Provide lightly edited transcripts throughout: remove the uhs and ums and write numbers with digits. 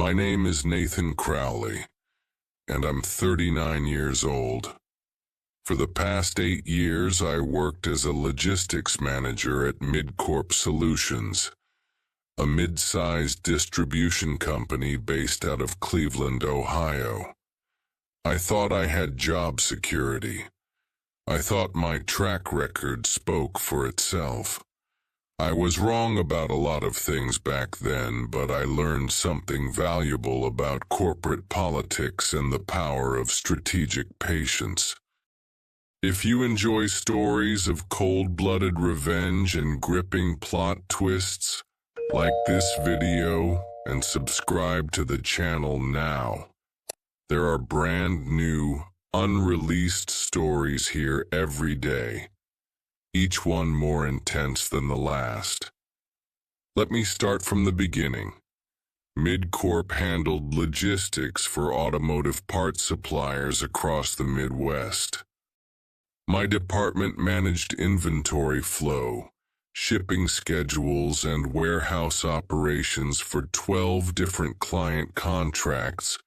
My name is Nathan Crowley, and I'm 39 years old. For the past 8 years, I worked as a logistics manager at MidCorp Solutions, a mid-sized distribution company based out of Cleveland, Ohio. I thought I had job security. I thought my track record spoke for itself. I was wrong about a lot of things back then, but I learned something valuable about corporate politics and the power of strategic patience. If you enjoy stories of cold-blooded revenge and gripping plot twists, like this video and subscribe to the channel now. There are brand new, unreleased stories here every day, each one more intense than the last. Let me start from the beginning. MidCorp handled logistics for automotive parts suppliers across the Midwest. My department managed inventory flow, shipping schedules, and warehouse operations for 12 different client contracts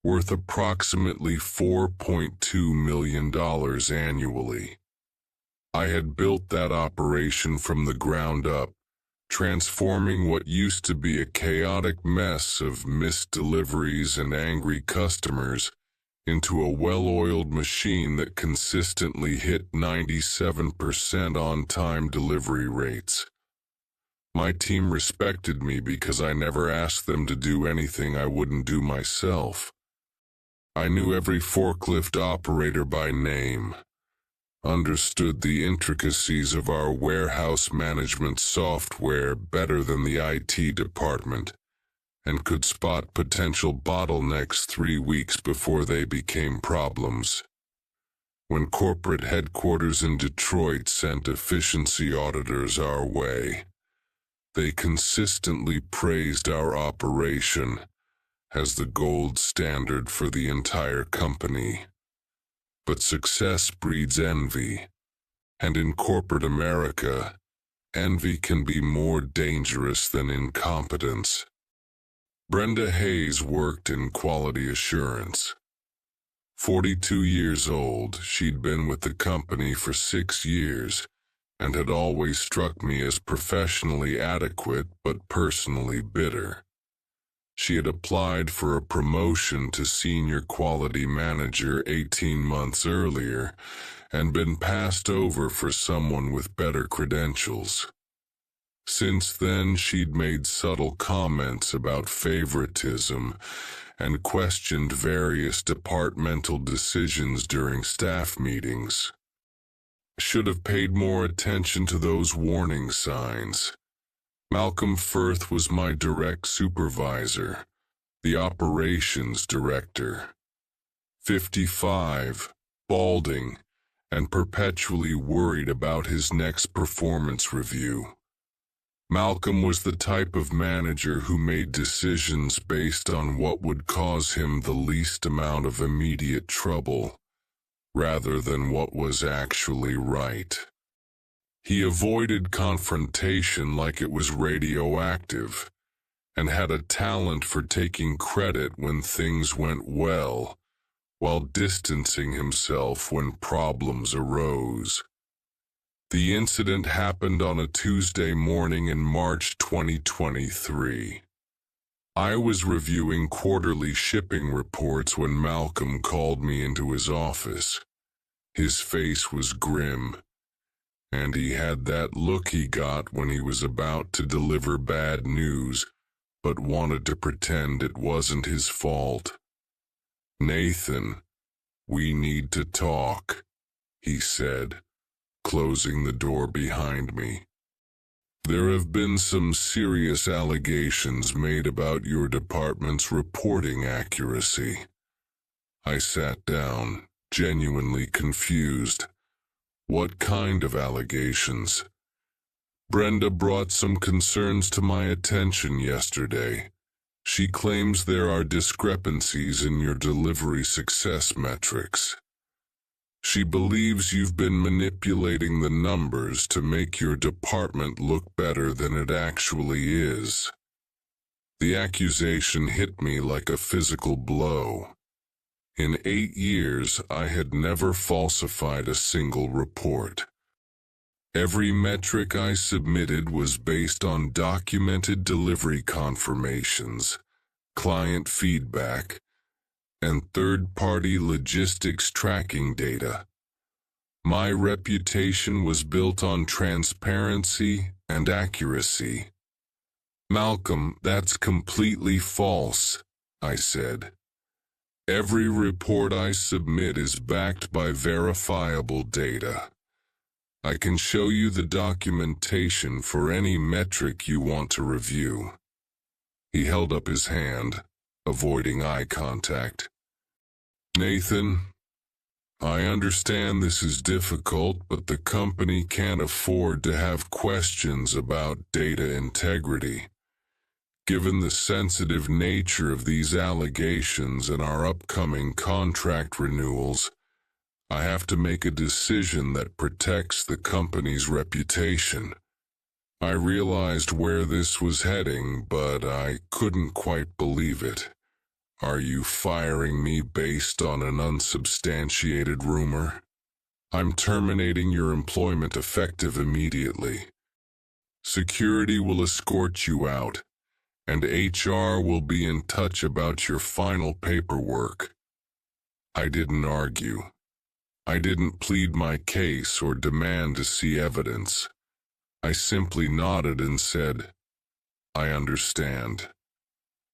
worth approximately $4.2 million annually. I had built that operation from the ground up, transforming what used to be a chaotic mess of missed deliveries and angry customers into a well-oiled machine that consistently hit 97% on-time delivery rates. My team respected me because I never asked them to do anything I wouldn't do myself. I knew every forklift operator by name, understood the intricacies of our warehouse management software better than the IT department, and could spot potential bottlenecks 3 weeks before they became problems. When corporate headquarters in Detroit sent efficiency auditors our way, they consistently praised our operation as the gold standard for the entire company. But success breeds envy, and in corporate America, envy can be more dangerous than incompetence. Brenda Hayes worked in quality assurance. 42 years old, she'd been with the company for 6 years and had always struck me as professionally adequate but personally bitter. She had applied for a promotion to senior quality manager 18 months earlier and been passed over for someone with better credentials. Since then, she'd made subtle comments about favoritism and questioned various departmental decisions during staff meetings. Should have paid more attention to those warning signs. Malcolm Firth was my direct supervisor, the operations director. 55, balding, and perpetually worried about his next performance review. Malcolm was the type of manager who made decisions based on what would cause him the least amount of immediate trouble, rather than what was actually right. He avoided confrontation like it was radioactive, and had a talent for taking credit when things went well, while distancing himself when problems arose. The incident happened on a Tuesday morning in March 2023. I was reviewing quarterly shipping reports when Malcolm called me into his office. His face was grim, and he had that look he got when he was about to deliver bad news, but wanted to pretend it wasn't his fault. "Nathan, we need to talk," he said, closing the door behind me. "There have been some serious allegations made about your department's reporting accuracy." I sat down, genuinely confused. "What kind of allegations?" "Brenda brought some concerns to my attention yesterday. She claims there are discrepancies in your delivery success metrics. She believes you've been manipulating the numbers to make your department look better than it actually is." The accusation hit me like a physical blow. In 8 years, I had never falsified a single report. Every metric I submitted was based on documented delivery confirmations, client feedback, and third-party logistics tracking data. My reputation was built on transparency and accuracy. "Malcolm, that's completely false," I said. "Every report I submit is backed by verifiable data. I can show you the documentation for any metric you want to review." He held up his hand, avoiding eye contact. "Nathan, I understand this is difficult, but the company can't afford to have questions about data integrity. Given the sensitive nature of these allegations and our upcoming contract renewals, I have to make a decision that protects the company's reputation." I realized where this was heading, but I couldn't quite believe it. "Are you firing me based on an unsubstantiated rumor?" "I'm terminating your employment effective immediately. Security will escort you out, and HR will be in touch about your final paperwork." I didn't argue. I didn't plead my case or demand to see evidence. I simply nodded and said, "I understand."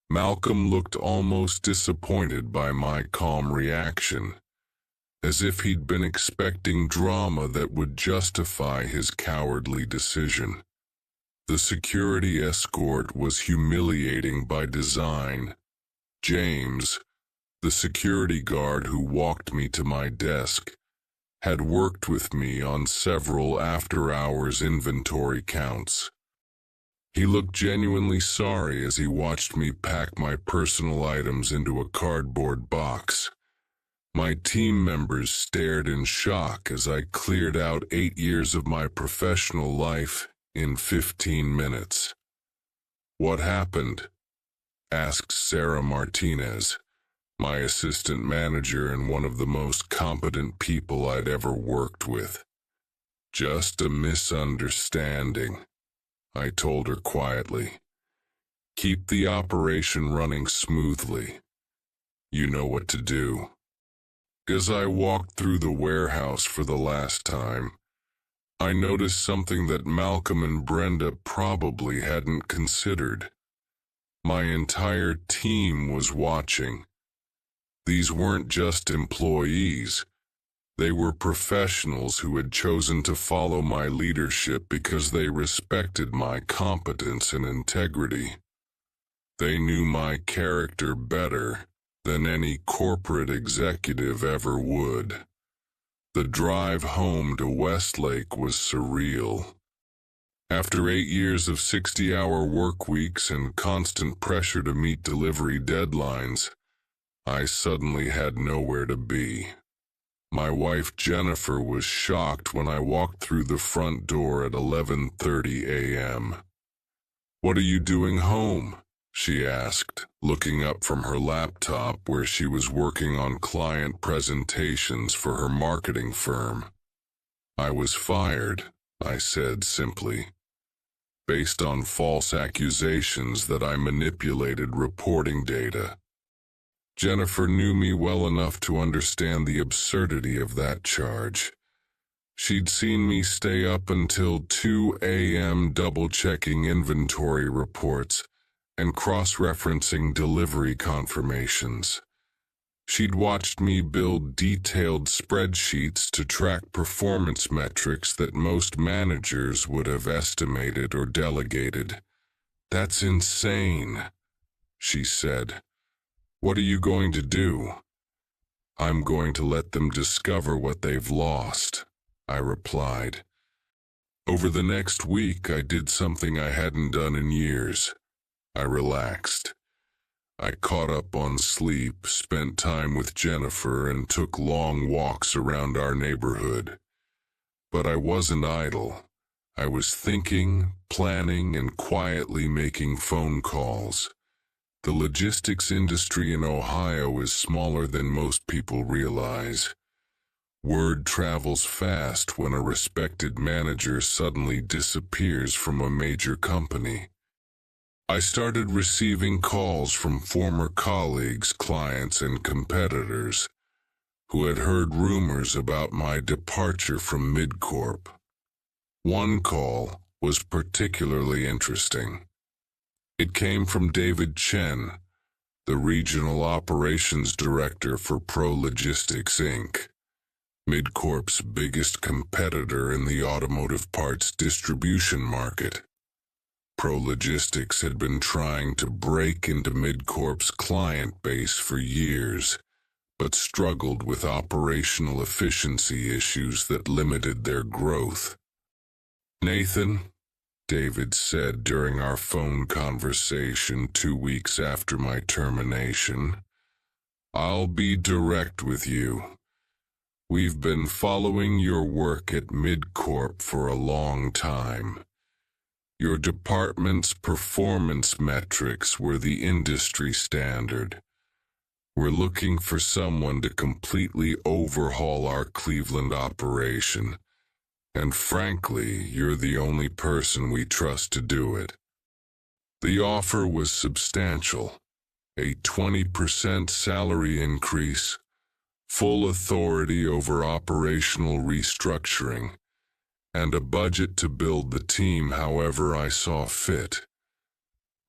Malcolm looked almost disappointed by my calm reaction, as if he'd been expecting drama that would justify his cowardly decision. The security escort was humiliating by design. James, the security guard who walked me to my desk, had worked with me on several after-hours inventory counts. He looked genuinely sorry as he watched me pack my personal items into a cardboard box. My team members stared in shock as I cleared out 8 years of my professional life in 15 minutes. "What happened?" asked Sarah Martinez, my assistant manager and one of the most competent people I'd ever worked with. "Just a misunderstanding," I told her quietly. "Keep the operation running smoothly. You know what to do." As I walked through the warehouse for the last time, I noticed something that Malcolm and Brenda probably hadn't considered. My entire team was watching. These weren't just employees. They were professionals who had chosen to follow my leadership because they respected my competence and integrity. They knew my character better than any corporate executive ever would. The drive home to Westlake was surreal. After 8 years of 60-hour work weeks and constant pressure to meet delivery deadlines, I suddenly had nowhere to be. My wife Jennifer was shocked when I walked through the front door at 11:30 a.m. "What are you doing home?" she asked, looking up from her laptop where she was working on client presentations for her marketing firm. "I was fired," I said simply, "based on false accusations that I manipulated reporting data." Jennifer knew me well enough to understand the absurdity of that charge. She'd seen me stay up until 2 a.m. double-checking inventory reports and cross-referencing delivery confirmations. She'd watched me build detailed spreadsheets to track performance metrics that most managers would have estimated or delegated. "That's insane," she said. "What are you going to do?" "I'm going to let them discover what they've lost," I replied. Over the next week, I did something I hadn't done in years. I relaxed. I caught up on sleep, spent time with Jennifer, and took long walks around our neighborhood. But I wasn't idle. I was thinking, planning, and quietly making phone calls. The logistics industry in Ohio is smaller than most people realize. Word travels fast when a respected manager suddenly disappears from a major company. I started receiving calls from former colleagues, clients, and competitors who had heard rumors about my departure from MidCorp. One call was particularly interesting. It came from David Chen, the Regional Operations Director for Pro Logistics, Inc., MidCorp's biggest competitor in the automotive parts distribution market. Pro Logistics had been trying to break into MidCorp's client base for years, but struggled with operational efficiency issues that limited their growth. "Nathan," David said during our phone conversation 2 weeks after my termination, "I'll be direct with you. We've been following your work at MidCorp for a long time. Your department's performance metrics were the industry standard. We're looking for someone to completely overhaul our Cleveland operation, and frankly, you're the only person we trust to do it." The offer was substantial: a 20% salary increase, full authority over operational restructuring, and a budget to build the team however I saw fit.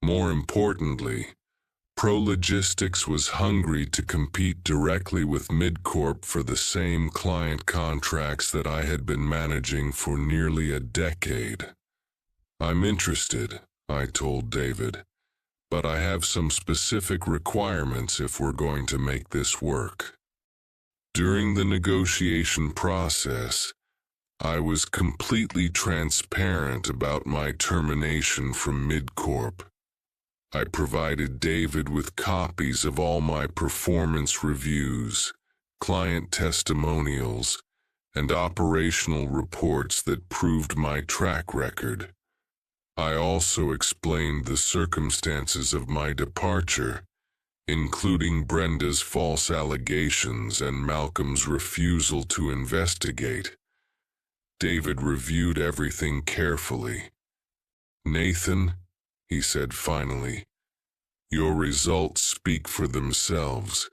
More importantly, Pro Logistics was hungry to compete directly with MidCorp for the same client contracts that I had been managing for nearly a decade. "I'm interested," I told David, "but I have some specific requirements if we're going to make this work." During the negotiation process, I was completely transparent about my termination from MidCorp. I provided David with copies of all my performance reviews, client testimonials, and operational reports that proved my track record. I also explained the circumstances of my departure, including Brenda's false allegations and Malcolm's refusal to investigate. David reviewed everything carefully. "Nathan," he said finally, "your results speak for themselves.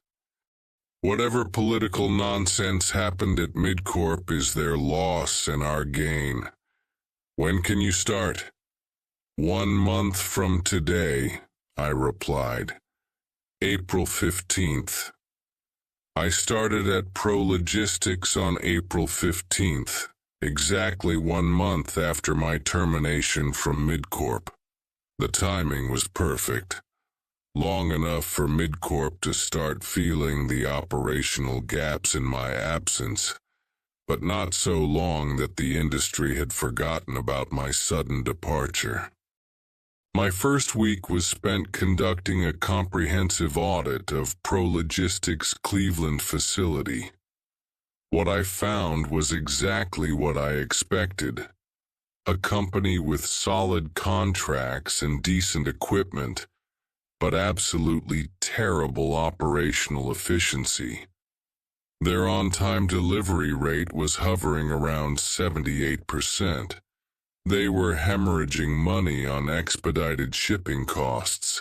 Whatever political nonsense happened at MidCorp is their loss and our gain. When can you start?" "1 month from today," I replied. "April 15th. I started at Pro Logistics on April 15th, exactly 1 month after my termination from MidCorp. The timing was perfect, long enough for MidCorp to start feeling the operational gaps in my absence, but not so long that the industry had forgotten about my sudden departure. My first week was spent conducting a comprehensive audit of Pro Logistics' Cleveland facility. What I found was exactly what I expected: a company with solid contracts and decent equipment, but absolutely terrible operational efficiency. Their on-time delivery rate was hovering around 78%. They were hemorrhaging money on expedited shipping costs,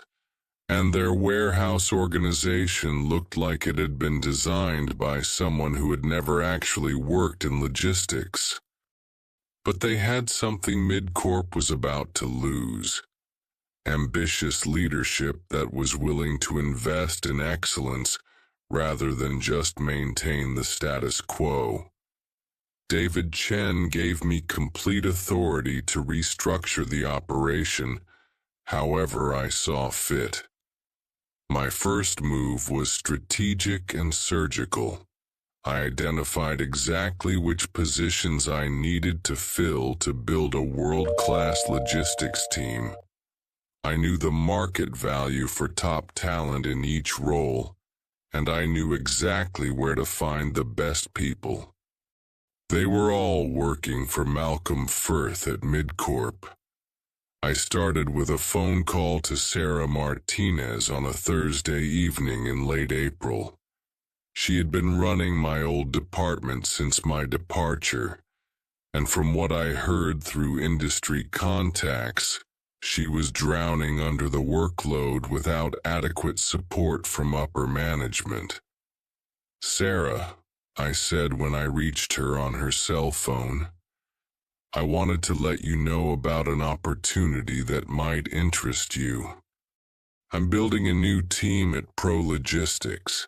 and their warehouse organization looked like it had been designed by someone who had never actually worked in logistics. But they had something MidCorp was about to lose: ambitious leadership that was willing to invest in excellence rather than just maintain the status quo. David Chen gave me complete authority to restructure the operation however I saw fit. My first move was strategic and surgical. I identified exactly which positions I needed to fill to build a world-class logistics team. I knew the market value for top talent in each role, and I knew exactly where to find the best people. They were all working for Malcolm Firth at MidCorp. I started with a phone call to Sarah Martinez on a Thursday evening in late April. She had been running my old department since my departure, and from what I heard through industry contacts, she was drowning under the workload without adequate support from upper management. "Sarah," I said when I reached her on her cell phone, "I wanted to let you know about an opportunity that might interest you. I'm building a new team at Pro Logistics,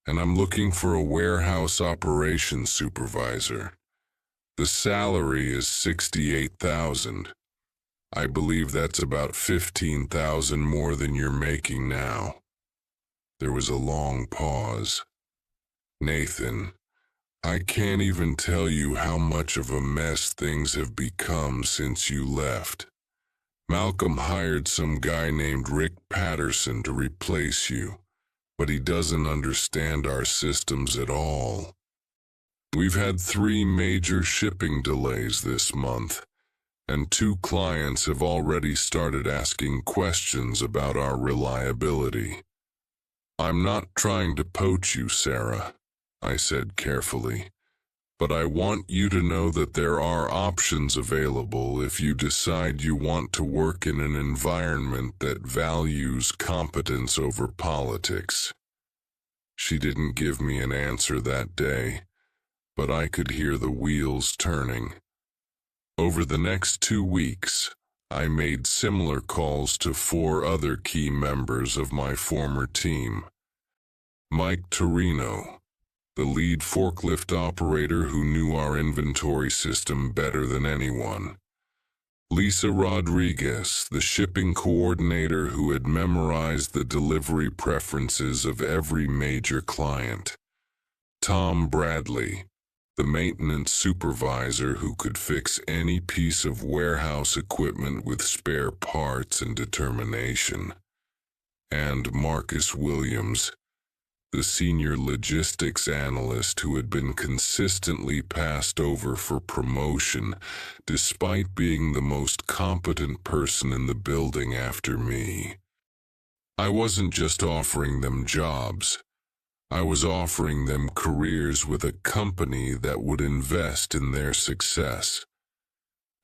and I'm looking for a warehouse operations supervisor. The salary is $68,000. I believe that's about $15,000 more than you're making now." There was a long pause. "Nathan, I can't even tell you how much of a mess things have become since you left. Malcolm hired some guy named Rick Patterson to replace you, but he doesn't understand our systems at all. We've had 3 major shipping delays this month, and 2 clients have already started asking questions about our reliability." "I'm not trying to poach you, Sarah," I said carefully, "but I want you to know that there are options available if you decide you want to work in an environment that values competence over politics." She didn't give me an answer that day, but I could hear the wheels turning. Over the next 2 weeks, I made similar calls to 4 other key members of my former team. Mike Torino, the lead forklift operator who knew our inventory system better than anyone. Lisa Rodriguez, the shipping coordinator who had memorized the delivery preferences of every major client. Tom Bradley, the maintenance supervisor who could fix any piece of warehouse equipment with spare parts and determination. And Marcus Williams, the senior logistics analyst who had been consistently passed over for promotion, despite being the most competent person in the building after me. I wasn't just offering them jobs. I was offering them careers with a company that would invest in their success.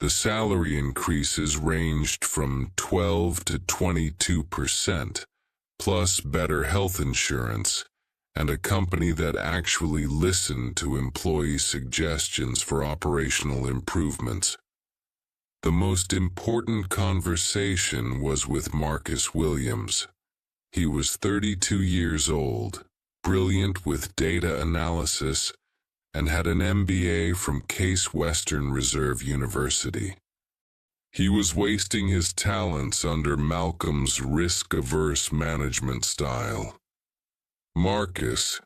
The salary increases ranged from 12 to 22%, plus better health insurance, and a company that actually listened to employee suggestions for operational improvements. The most important conversation was with Marcus Williams. He was 32 years old, brilliant with data analysis, and had an MBA from Case Western Reserve University. He was wasting his talents under Malcolm's risk-averse management style. "Marcus,"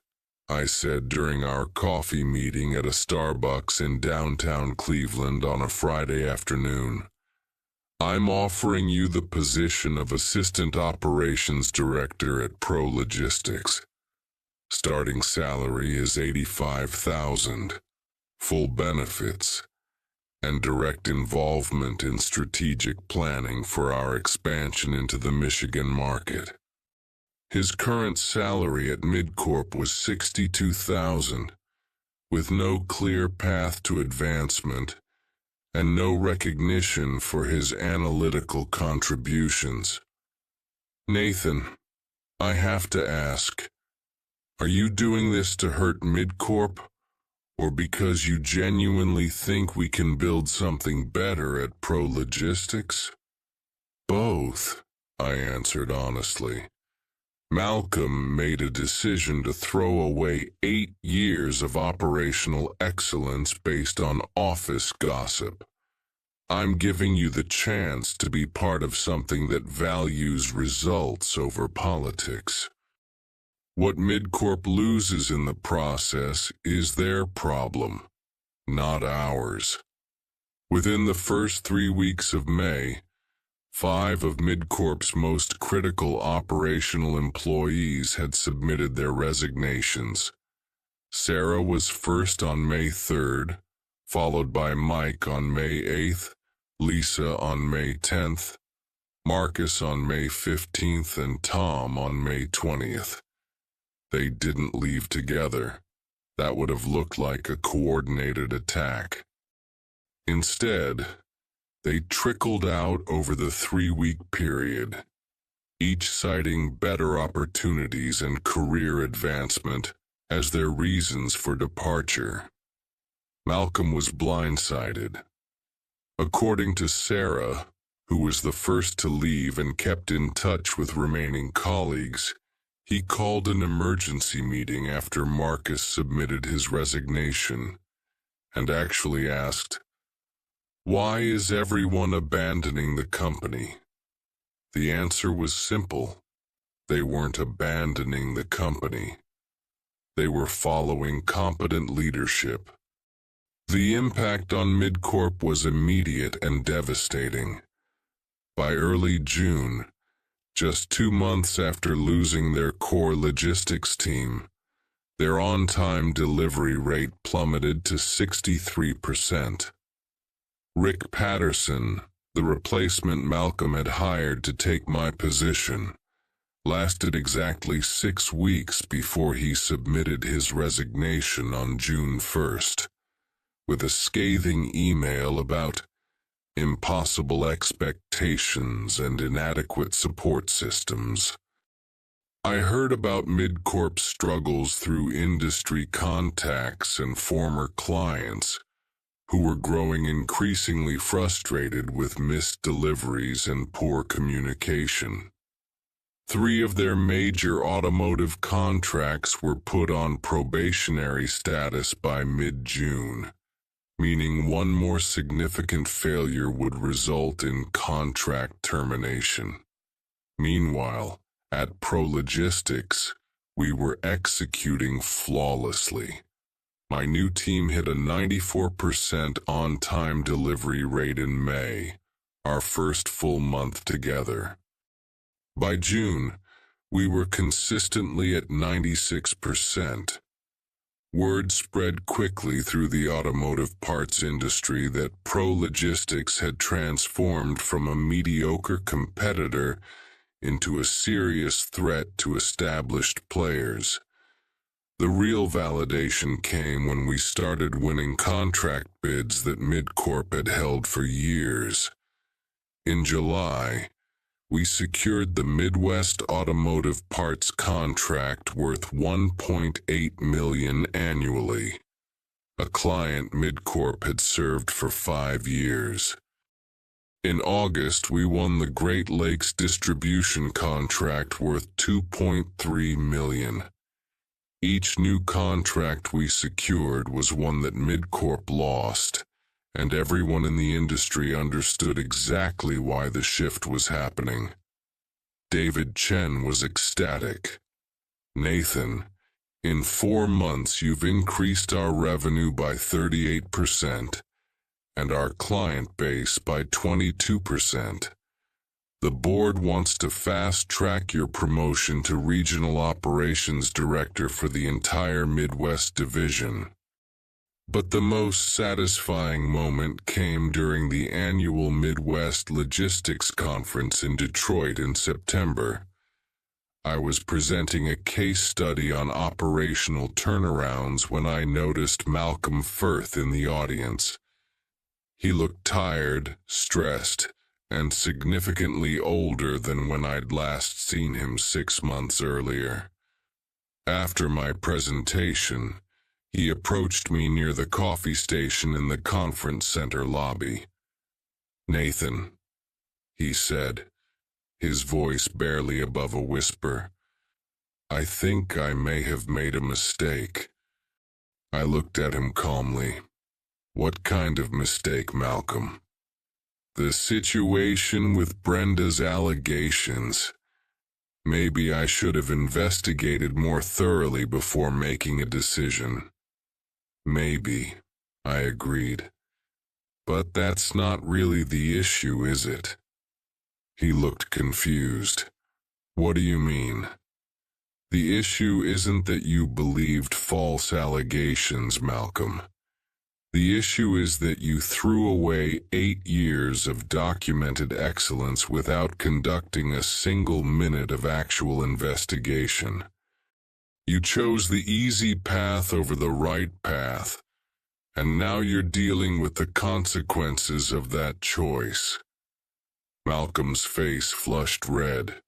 I said during our coffee meeting at a Starbucks in downtown Cleveland on a Friday afternoon, "I'm offering you the position of Assistant Operations Director at Pro Logistics. Starting salary is $85,000, full benefits, and direct involvement in strategic planning for our expansion into the Michigan market." His current salary at MidCorp was $62,000, with no clear path to advancement and no recognition for his analytical contributions. "Nathan, I have to ask, are you doing this to hurt MidCorp, or because you genuinely think we can build something better at Pro Logistics?" "Both," I answered honestly. Malcolm made a decision to throw away 8 years of operational excellence based on office gossip. I'm giving you the chance to be part of something that values results over politics. What MidCorp loses in the process is their problem, not ours." Within the first 3 weeks of May, 5 of MidCorp's most critical operational employees had submitted their resignations. Sarah was first on May 3rd, followed by Mike on May 8th, Lisa on May 10th, Marcus on May 15th, and Tom on May 20th. They didn't leave together. That would have looked like a coordinated attack. Instead, they trickled out over the 3-week period, each citing better opportunities and career advancement as their reasons for departure. Malcolm was blindsided. According to Sarah, who was the first to leave and kept in touch with remaining colleagues, he called an emergency meeting after Marcus submitted his resignation and actually asked, "Why is everyone abandoning the company?" The answer was simple. They weren't abandoning the company. They were following competent leadership. The impact on MidCorp was immediate and devastating. By early June, just 2 months after losing their core logistics team, their on-time delivery rate plummeted to 63%. Rick Patterson, the replacement Malcolm had hired to take my position, lasted exactly 6 weeks before he submitted his resignation on June 1st, with a scathing email about impossible expectations and inadequate support systems. I heard about MidCorp's struggles through industry contacts and former clients, who were growing increasingly frustrated with missed deliveries and poor communication. 3 of their major automotive contracts were put on probationary status by mid-June, meaning one more significant failure would result in contract termination. Meanwhile, at Pro Logistics, we were executing flawlessly. My new team hit a 94% on-time delivery rate in May, our first full month together. By June, we were consistently at 96%. Word spread quickly through the automotive parts industry that Pro Logistics had transformed from a mediocre competitor into a serious threat to established players. The real validation came when we started winning contract bids that MidCorp had held for years. In July, we secured the Midwest Automotive Parts contract worth $1.8 million annually, a client MidCorp had served for 5 years. In August, we won the Great Lakes distribution contract worth $2.3 million. Each new contract we secured was one that MidCorp lost, and everyone in the industry understood exactly why the shift was happening. David Chen was ecstatic. "Nathan, in 4 months you've increased our revenue by 38%, and our client base by 22%. The board wants to fast-track your promotion to Regional Operations Director for the entire Midwest Division." But the most satisfying moment came during the annual Midwest Logistics Conference in Detroit in September. I was presenting a case study on operational turnarounds when I noticed Malcolm Firth in the audience. He looked tired, stressed, and significantly older than when I'd last seen him 6 months earlier. After my presentation, he approached me near the coffee station in the conference center lobby. "Nathan," he said, his voice barely above a whisper, "I think I may have made a mistake." I looked at him calmly. "What kind of mistake, Malcolm?" "The situation with Brenda's allegations. Maybe I should have investigated more thoroughly before making a decision." "Maybe," I agreed. "But that's not really the issue, is it?" He looked confused. "What do you mean?" "The issue isn't that you believed false allegations, Malcolm. The issue is that you threw away 8 years of documented excellence without conducting a single minute of actual investigation. You chose the easy path over the right path, and now you're dealing with the consequences of that choice. Malcolm's face flushed red.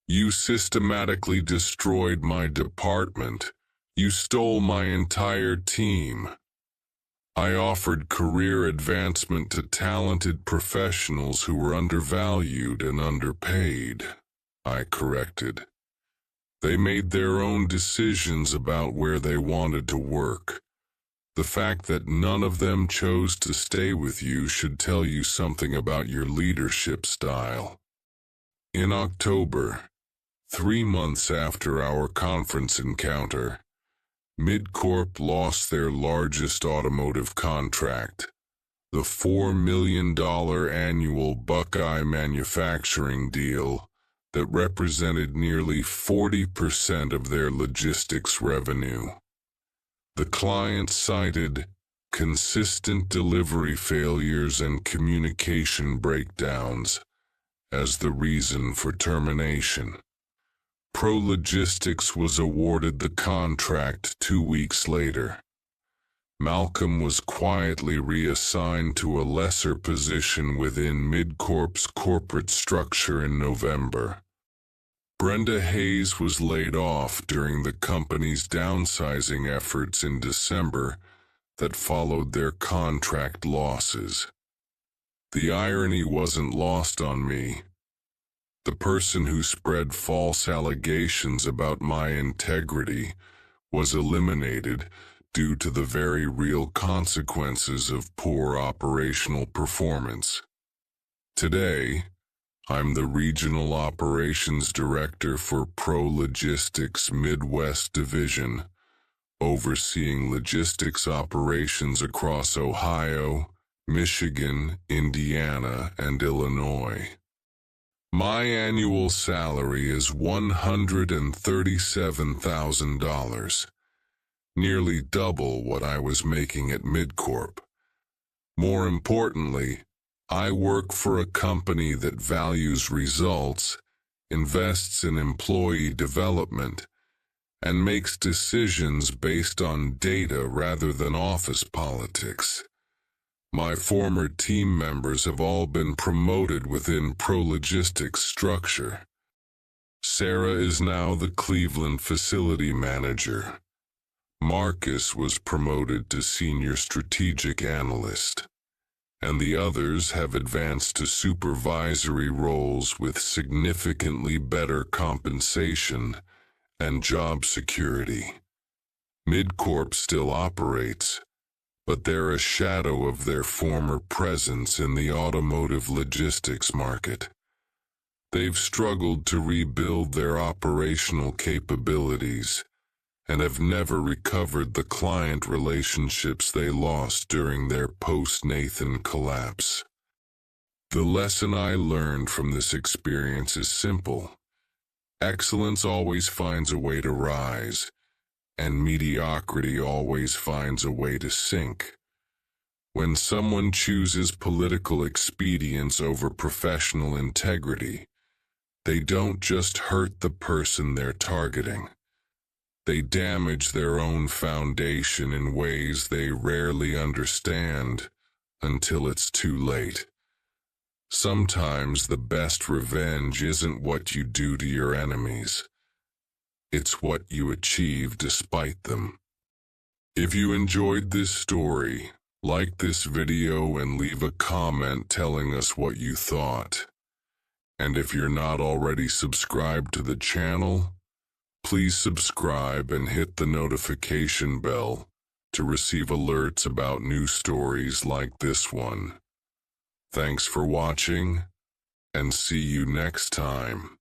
You systematically destroyed my department. You stole my entire team. I offered career advancement to talented professionals who were undervalued and underpaid, I corrected. They made their own decisions about where they wanted to work. The fact that none of them chose to stay with you should tell you something about your leadership style. In October, 3 months after our conference encounter, MidCorp lost their largest automotive contract, the $4 million annual Buckeye manufacturing deal that represented nearly 40% of their logistics revenue. The client cited consistent delivery failures and communication breakdowns as the reason for termination. Pro Logistics was awarded the contract 2 weeks later. Malcolm was quietly reassigned to a lesser position within MidCorp's corporate structure in November. Brenda Hayes was laid off during the company's downsizing efforts in December that followed their contract losses. The irony wasn't lost on me. The person who spread false allegations about my integrity was eliminated due to the very real consequences of poor operational performance. Today, I'm the Regional Operations Director for Pro Logistics Midwest Division, overseeing logistics operations across Ohio, Michigan, Indiana, and Illinois. My annual salary is $137,000, nearly double what I was making at MidCorp. More importantly, I work for a company that values results, invests in employee development, and makes decisions based on data rather than office politics. My former team members have all been promoted within Pro Logistics structure. Sarah is now the Cleveland facility manager. Marcus was promoted to senior strategic analyst, and the others have advanced to supervisory roles with significantly better compensation and job security. MidCorp still operates, but they're a shadow of their former presence in the automotive logistics market. They've struggled to rebuild their operational capabilities and have never recovered the client relationships they lost during their post-Nathan collapse. The lesson I learned from this experience is simple. Excellence always finds a way to rise, and mediocrity always finds a way to sink. When someone chooses political expedience over professional integrity, they don't just hurt the person they're targeting. They damage their own foundation in ways they rarely understand until it's too late. Sometimes the best revenge isn't what you do to your enemies. It's what you achieve despite them. If you enjoyed this story, like this video and leave a comment telling us what you thought. And if you're not already subscribed to the channel, please subscribe and hit the notification bell to receive alerts about new stories like this one. Thanks for watching, and see you next time.